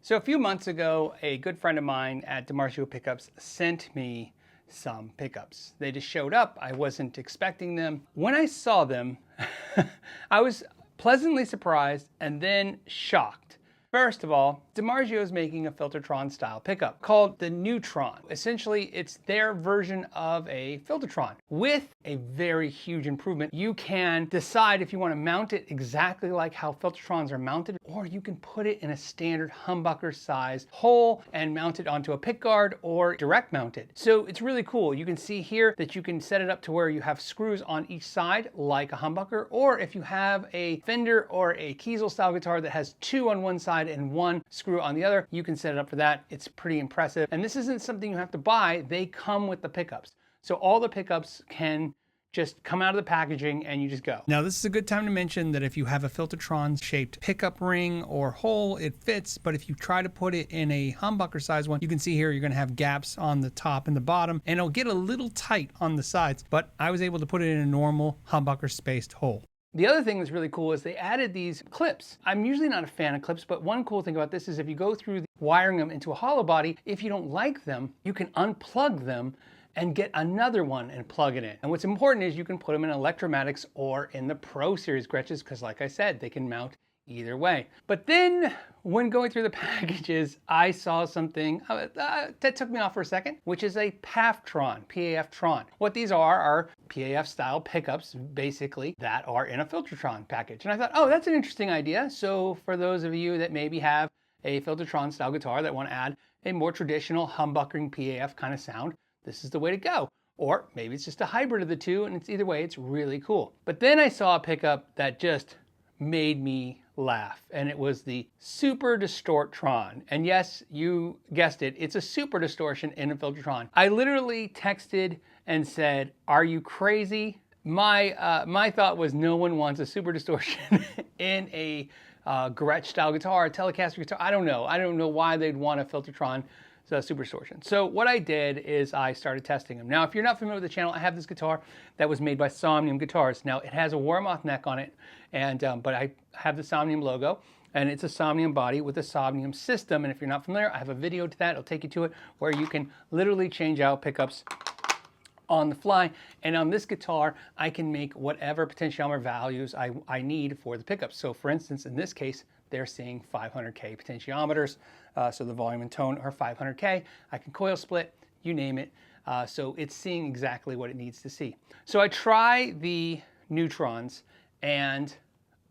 So a few months ago, a good friend of mine at DiMarzio Pickups sent me some pickups. They just showed up. I wasn't expecting them. When I saw them, I was pleasantly surprised and then shocked. First of all, DiMarzio is making a Filtertron style pickup called the Neutron. Essentially, it's their version of a Filtertron with a very huge improvement. You can decide if you want to mount it exactly like how Filtertrons are mounted, or you can put it in a standard humbucker size hole and mount it onto a pick guard or direct mounted. So it's really cool. You can see here that you can set it up to where you have screws on each side like a humbucker, or if you have a Fender or a Kiesel style guitar that has two on one side and one screw on the other, you can set it up for that. It's pretty impressive. And this isn't something you have to buy. They come with the pickups. So all the pickups can just come out of the packaging and you just go. Now this is a good time to mention that if you have a Filtertron shaped pickup ring or hole, it fits, but if you try to put it in a humbucker size one, you can see here you're gonna have gaps on the top and the bottom, and it'll get a little tight on the sides, but I was able to put it in a normal humbucker spaced hole. The other thing that's really cool is they added these clips. I'm usually not a fan of clips, but one cool thing about this is if you go through wiring them into a hollow body, if you don't like them, you can unplug them and get another one and plug it in. And what's important is you can put them in Electromatics or in the Pro Series Gretches, because like I said, they can mount either way. But then when going through the packages, I saw something that took me off for a second, which is a PAF-tron, P-A-F-tron. What these are PAF style pickups, basically, that are in a Filtertron package. And I thought, oh, that's an interesting idea. So for those of you that maybe have a Filtertron style guitar that want to add a more traditional humbuckering PAF kind of sound, this is the way to go. Or maybe it's just a hybrid of the two, and it's either way, it's really cool. But then I saw a pickup that just made me laugh, and it was the Super Distortron. And yes, you guessed it, it's a Super Distortion in a Filtertron. I literally texted and said, are you crazy? My thought was no one wants a Super Distortion in a Gretsch style guitar, a Telecaster guitar. I don't know why they'd want a Filtertron Super Distortion. So what I did is I started testing them. Now, if you're not familiar with the channel, I have this guitar that was made by Somnium guitars. Now, it has a Warmoth neck on it, and but I have the Somnium logo, and it's a Somnium body with a Somnium system. And if you're not familiar, I have a video to that. It'll take you to it, where you can literally change out pickups on the fly. And on this guitar, I can make whatever potentiometer values I need for the pickups. So for instance, in this case, they're seeing 500K potentiometers. So the volume and tone are 500K. I can coil split, you name it. So it's seeing exactly what it needs to see. So I try the Neutrons and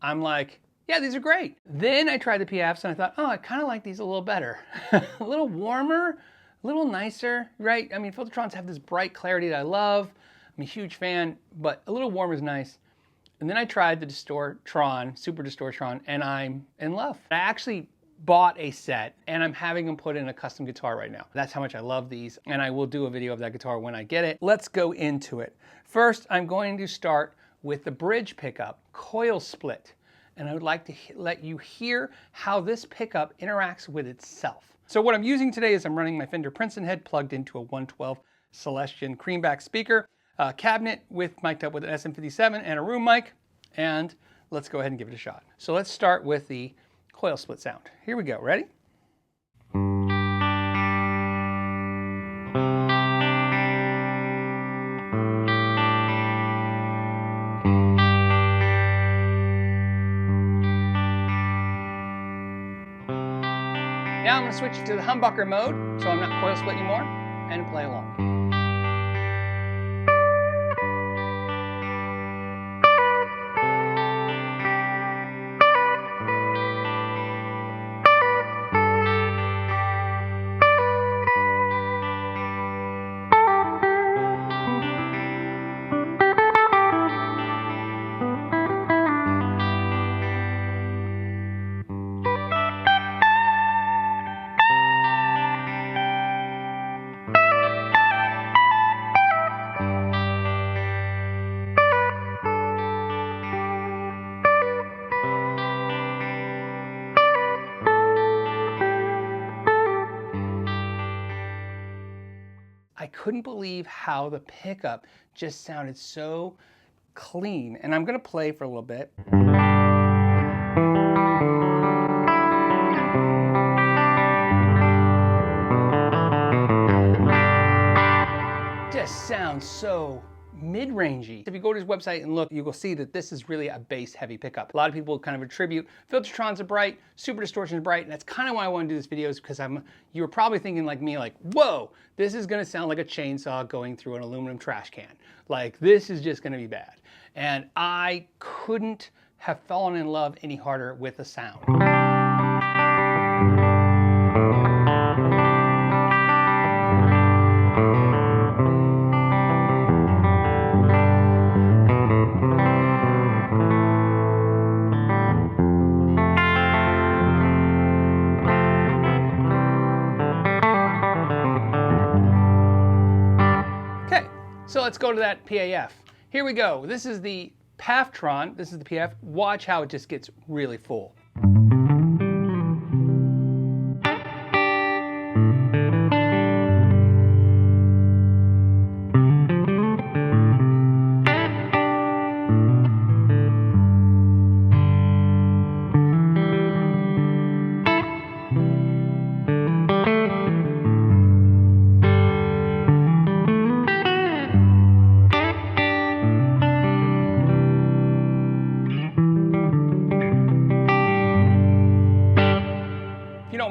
I'm like, yeah, these are great. Then I tried the PAFs and I thought, oh, I kind of like these a little better. A little warmer, a little nicer, right? I mean, Filtertrons have this bright clarity that I love. I'm a huge fan, but a little warmer is nice. And then I tried the Distortron, Super Distortron, and I'm in love. I actually bought a set and I'm having them put in a custom guitar right now. That's how much I love these, and I will do a video of that guitar when I get it. Let's go into it. First, I'm going to start with the bridge pickup, coil split. And I would like to let you hear how this pickup interacts with itself. So what I'm using today is I'm running my Fender Princeton head plugged into a 112 Celestion Creamback speaker, cabinet mic'd up with an SM57 and a room mic, and let's go ahead and give it a shot. So let's start with the coil split sound. Here we go, ready? Now I'm going to switch it to the humbucker mode, so I'm not coil split anymore, and play along. I couldn't believe how the pickup just sounded so clean. And I'm gonna play for a little bit. sounds so mid-rangey. If you go to his website and look, you will see that this is really a bass heavy pickup. A lot of people kind of attribute Filtertrons are bright, Super Distortion is bright, and that's kind of why I want to do this video, is because you were probably thinking like me, like, whoa, this is going to sound like a chainsaw going through an aluminum trash can. Like, this is just going to be bad. And I couldn't have fallen in love any harder with the sound. So let's go to that PAF. Here we go. This is the PAFtron. This is the PAF. Watch how it just gets really full.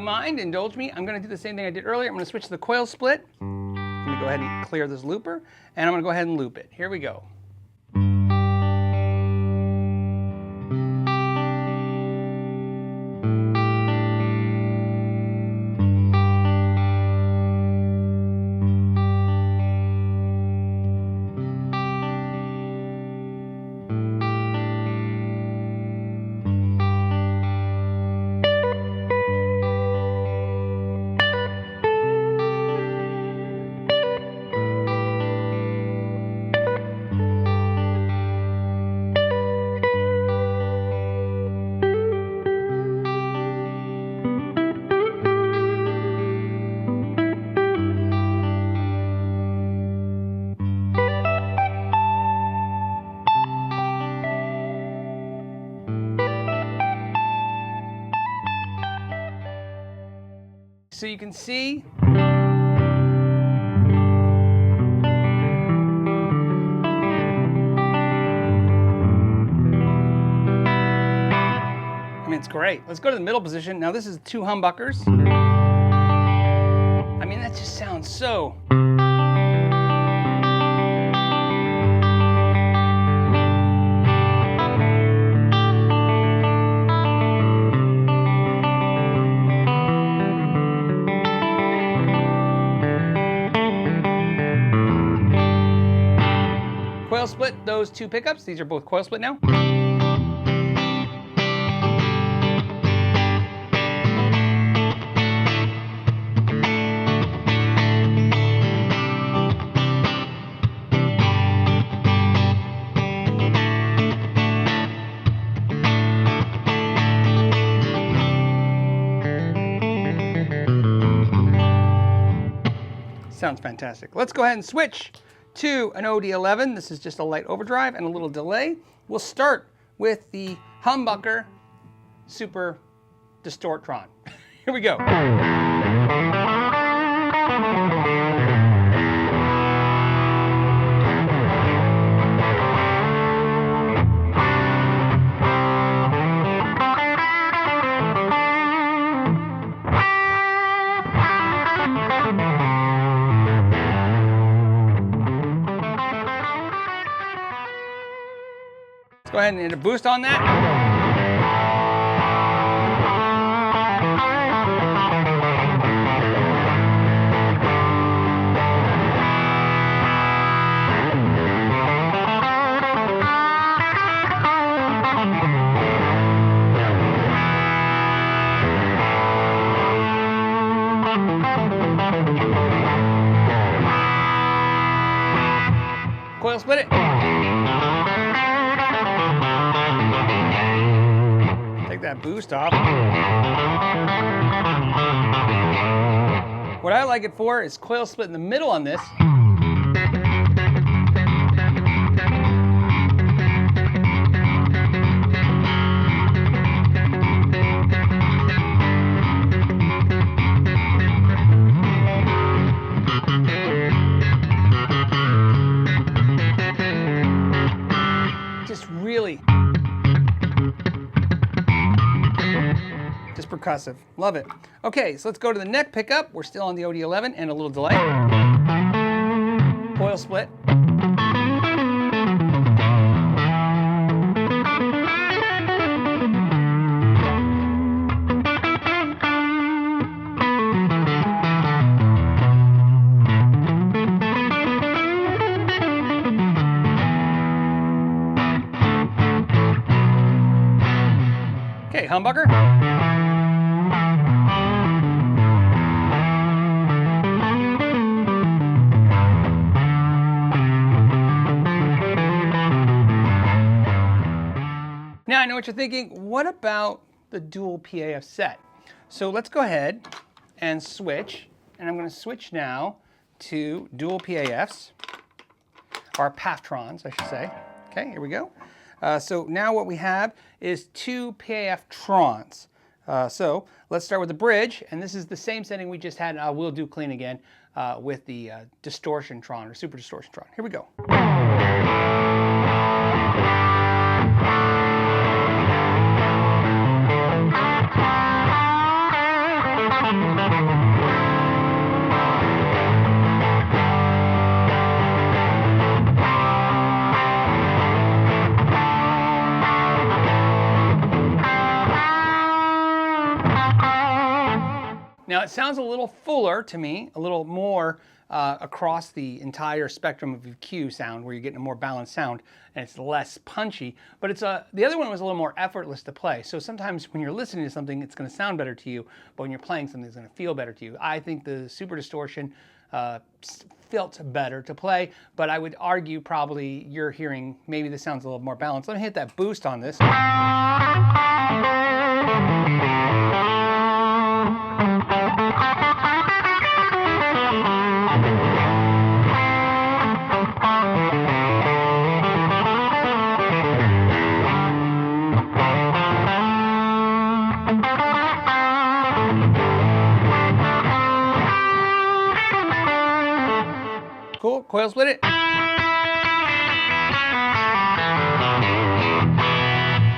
Mind, indulge me. I'm going to do the same thing I did earlier. I'm going to switch to the coil split. I'm going to go ahead and clear this looper, and I'm going to go ahead and loop it. Here we go. So you can see I mean, it's great. Let's go to the middle position. Now this is 2 humbuckers. I mean, that just sounds so... Coil split those 2 pickups. These are both coil split now. Sounds fantastic. Let's go ahead and switch to an OD11. This is just a light overdrive and a little delay. We'll start with the humbucker Super Distortron. Here we go. Let's go ahead and hit a boost on that. Coil split it. Take that boost off. What I like it for is coil split in the middle on this. percussive. Love it. Okay, so let's go to the neck pickup. We're still on the OD11 and a little delay. Coil split. Okay, humbucker. Now I know what you're thinking, what about the dual PAF set? So let's go ahead and switch, and I'm going to switch now to dual PAFs, or PAFtrons, I should say. Okay, here we go. So now what we have is two PAFtrons. So let's start with the bridge, and this is the same setting we just had. We'll do clean again with the Distortion Tron or Super Distortion Tron. Here we go. Now it sounds a little fuller to me, a little more across the entire spectrum of EQ sound, where you're getting a more balanced sound, and it's less punchy. But it's the other one was a little more effortless to play. So sometimes when you're listening to something, it's going to sound better to you, but when you're playing something, it's going to feel better to you. I think the Super Distortion felt better to play, but I would argue probably you're hearing maybe this sounds a little more balanced. Let me hit that boost on this. Cool, coil split it.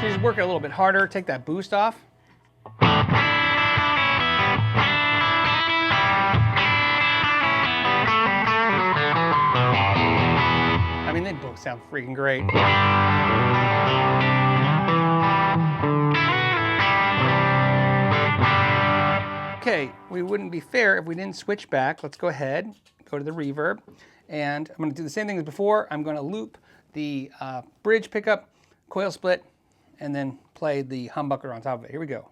So just work it a little bit harder, take that boost off. I mean, they both sound freaking great. Okay, we wouldn't be fair if we didn't switch back. Let's go ahead, go to the reverb, and I'm going to do the same thing as before. I'm going to loop the bridge pickup, coil split, and then play the humbucker on top of it. Here we go.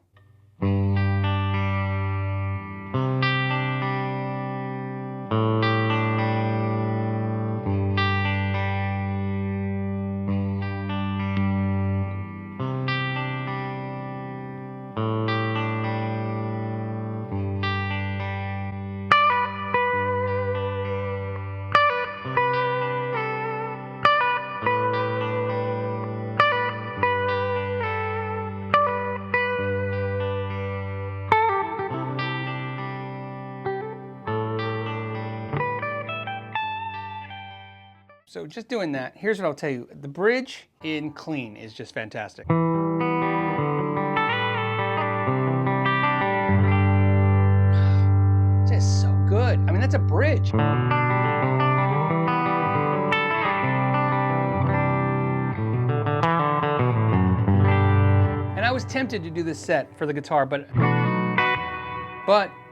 So just doing that, here's what I'll tell you. The bridge in clean is just fantastic. Just so good. I mean, that's a bridge. And I was tempted to do this set for the guitar, but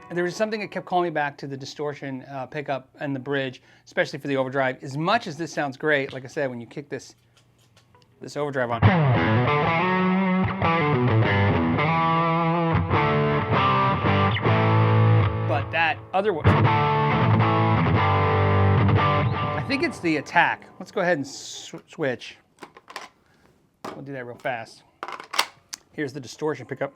there was something that kept calling me back to the distortion pickup and the bridge, especially for the overdrive. As much as this sounds great, like I said, when you kick this overdrive on. But that other one, I think it's the attack. Let's go ahead and switch. We'll do that real fast. Here's the distortion pickup.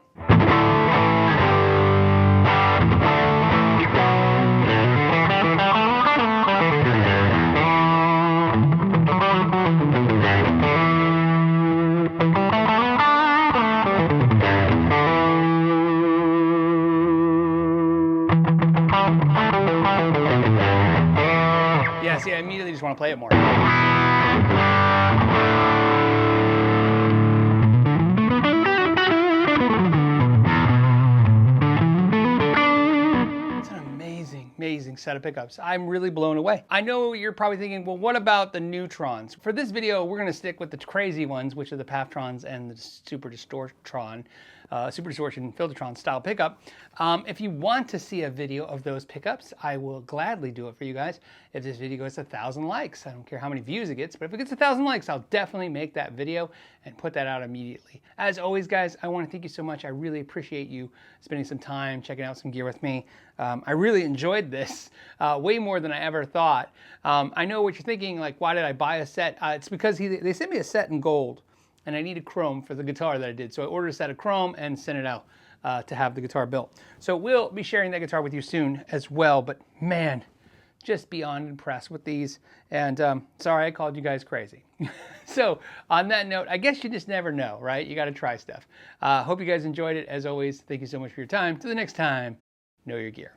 Yeah, see, I immediately just want to play it more. amazing set of pickups. I'm really blown away. I know you're probably thinking, well, what about the Neutrons? For this video, we're gonna stick with the crazy ones, which are the Pathtrons and the Super Distortion Filtertron style pickup. If you want to see a video of those pickups, I will gladly do it for you guys. If this video gets 1,000 likes, I don't care how many views it gets, but if it gets 1,000 likes, I'll definitely make that video and put that out immediately. As always, guys, I want to thank you so much. I really appreciate you spending some time checking out some gear with me. I really enjoyed this way more than I ever thought. I know what you're thinking, like, why did I buy a set? It's because they sent me a set in gold, and I needed chrome for the guitar that I did. So I ordered a set of chrome and sent it out to have the guitar built. So we'll be sharing that guitar with you soon as well. But man, just beyond impressed with these. And sorry I called you guys crazy. So on that note, I guess you just never know, right? You got to try stuff. Hope you guys enjoyed it. As always, thank you so much for your time. Till the next time, know your gear.